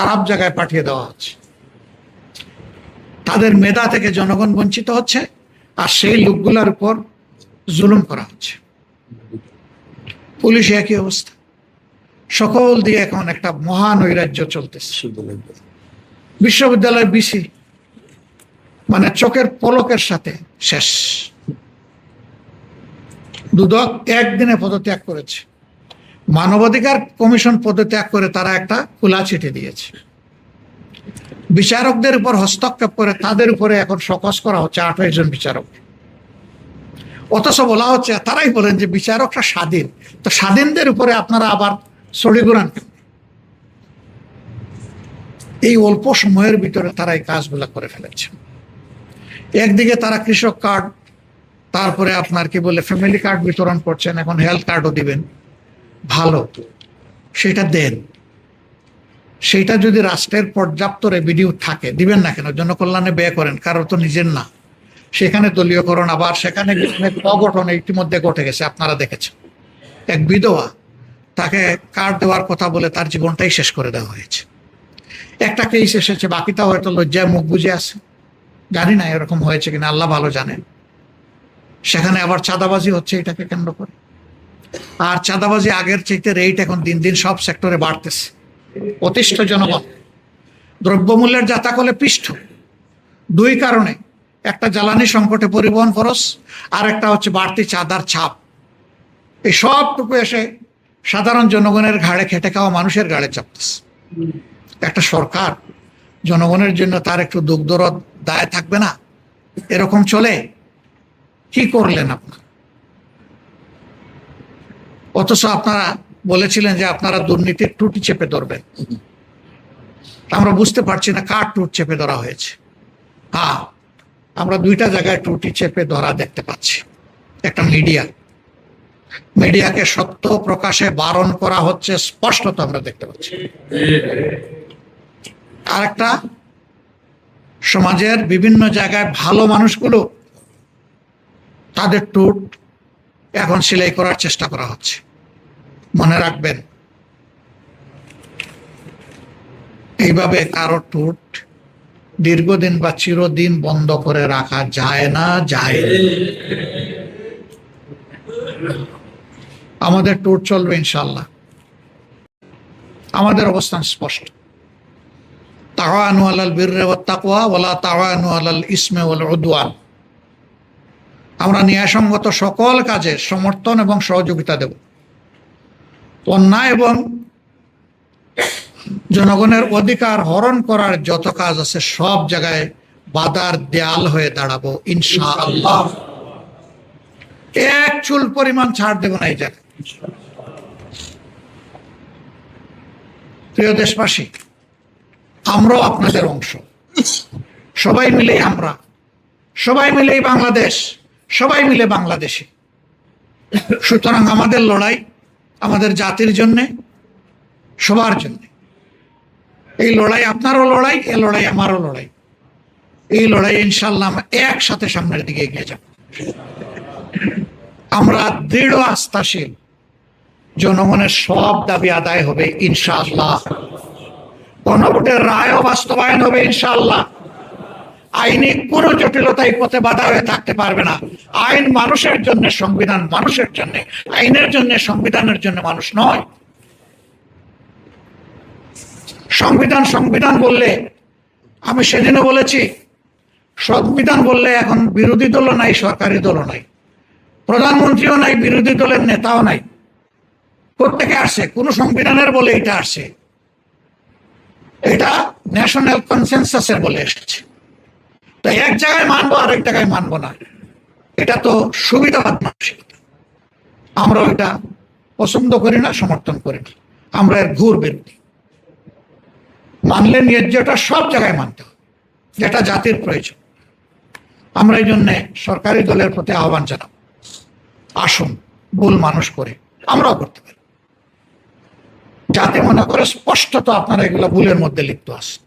খারাপ জায়গায় পাঠিয়ে দেওয়া হচ্ছে, তাদের মেধা থেকে জনগণ বঞ্চিত হচ্ছে, আর সেই লোকগুলোর উপর জুলুম করা হচ্ছে। পুলিশ একই অবস্থা, সকল দিয়ে এখন একটা মহা নৈরাজ্য চলতেছে। বিশ্ববিদ্যালয়ের বিসি মানে চোখের পলকের সাথে শেষ। দুদক একদিনে পদত্যাগ করেছে, মানবাধিকার কমিশন পদত্যাগ করে তারা একটা খোলা চিঠি দিয়েছে। বিচারকদের উপর হস্তক্ষেপ করে তাদের উপরে এখন শোকজ করা হচ্ছে 28 জন বিচারক। অথচ বলা হচ্ছে, তারাই বলেন যে বিচারকরা স্বাধীন, তো স্বাধীনদের উপরে আপনারা আবার ছড়ি ঘুরান। এই অল্প সময়ের ভিতরে তারা এই কাজগুলো করে ফেলেছে। একদিকে তারা কৃষক কার্ড, তারপরে আপনার কি বলে ফ্যামিলি কার্ড বিতরণ করছেন, এখন হেলথ কার্ডও দিবেন। ভালো, সেটা দেন। সেইটা যদি রাষ্ট্রের পর্যাপ্ত রেভিনিউ থাকে, দিবেন না কেন? জনকল্যাণে ব্যয় করেন, কারোর তো নিজের না। সেখানে দলীয়করণ, আবার সেখানে অঘটন ইতিমধ্যে ঘটে গেছে, আপনারা দেখেছেন। এক বিধবা, তাকে কার্ড দেওয়ার কথা বলে তার জীবনটাই শেষ করে দেওয়া হয়েছে। একটা কেস এসেছে, বাকিটা হয়তো লজ্জায় মুখ বুজে আছে, জানি না এরকম হয়েছে কিনা, আল্লাহ ভালো জানেন। সেখানে আবার চাঁদাবাজি হচ্ছে এটাকে কেন্দ্র করে। আর চাঁদাবাজি আগের চাইতে রেট এখন দিন দিন সব সেক্টরে বাড়তেছে। অতিষ্ঠ জনগণ, দ্রব্যমূল্যের জাতাকলে পৃষ্ঠ। দুই কারণে, একটা জ্বালানি সংকটে পরিবহন খরচ, আর একটা হচ্ছে বাড়তি চাঁদার ছাপ। এই সবটুকু এসে সাধারণ জনগণের ঘাড়ে, খেটে খাওয়া মানুষের ঘাড়ে চাপতেছে। একটা সরকার জনগণের জন্য তার একটু দুঃখ দরদ দায় থাকবে না? এরকম চলে? কি করলেন আপনারা? অথচ আপনারা বলেছিলেন যে আপনারা দুর্নীতির টুটি চেপে ধরবেন। আমরা বুঝতে পারছি না কার টুট চেপে ধরা হয়েছে। হ্যাঁ, আমরা দুইটা জায়গায় টুটি চেপে ধরা দেখতে পাচ্ছি। একটা মিডিয়াকে সত্য প্রকাশে বারণ করা হচ্ছে, স্পষ্টত আমরা দেখতে পাচ্ছি। আর একটা, সমাজের বিভিন্ন জায়গায় ভালো মানুষগুলো, তাদের টুট এখন সেলাই করার চেষ্টা করা হচ্ছে। মনে রাখবেন, এইভাবে কারো টুট দীর্ঘদিন বা চিরদিন বন্ধ করে রাখা যায় না, যায়। আমাদের টুট চলবে ইনশাল্লাহ। আমাদের অবস্থান স্পষ্ট। তাওয়ানু আলাল বিররি ওয়াত তাকওয়া ওয়ালা তাওয়ানু আলাল ইসমি ওয়াল উদওয়ান। আমরা ন্যায়সঙ্গত সকল কাজে সমর্থন এবং সহযোগিতা দেব। অন্যায় এবং জনগণের অধিকার হরণ করার যত কাজ আছে সব জায়গায় বাধার দেয়াল হয়ে দাঁড়াবো ইনশাআল্লাহ। এক চুল পরিমাণ ছাড় দেব না এই জায়গায়। প্রিয় দেশবাসী, আমরাও আপনাদের অংশ। সবাই মিলে আমরা, সবাই মিলেই বাংলাদেশ, সবাই মিলে বাংলাদেশি। সুতরাং আমাদের লড়াই আমাদের জাতির জন্যে, সবার জন্য। এই লড়াই আপনারও লড়াই, এই লড়াই আমারও লড়াই। এই লড়াই ইনশাল্লাহ আমরা একসাথে সামনের দিকে এগিয়ে যাব। আমরা দৃঢ় আস্থাশীল, জনগণের সব দাবি আদায় হবে ইনশাআল্লাহ। গণভোটের রায়ও বাস্তবায়ন হবে ইনশাআল্লাহ। আইনি কোন জটিলতায় পথে বাধা হয়ে থাকতে পারবে না। আইন মানুষের জন্য, সংবিধান মানুষের জন্য। আইনের জন্য, সংবিধানের জন্য মানুষ নয়। সংবিধান সংবিধান বললে, আমি সেদিনও বলেছি, সংবিধান বললে এখন বিরোধী দলও নাই, সরকারি দলও নাই, প্রধানমন্ত্রীও নাই, বিরোধী দলের নেতাও নাই। প্রত্যেকে আসছে, কোন সংবিধানের বলে এটা আসছে, এটা ন্যাশনাল কনসেনসাসের বলে এসেছে। তো এক জায়গায় মানবো, আরেক জায়গায় মানবো না, এটা তো সুবিধাবাদ মানসিকতা। আমরা এটা পছন্দ করি না, সমর্থন করি না, আমরা এর ঘুর বিরোধী। মানলে ন্যায্যটা সব জায়গায় মানতে হবে, যেটা জাতির প্রয়োজন। আমরা এই জন্যে সরকারি দলের প্রতি আহ্বান জানাব, আসুন ভুল মানুষ করে, আমরাও করতে পারি। যাতে মনে করে স্পষ্টত আপনারা এগুলো ভুলের মধ্যে লিপ্ত আছেন।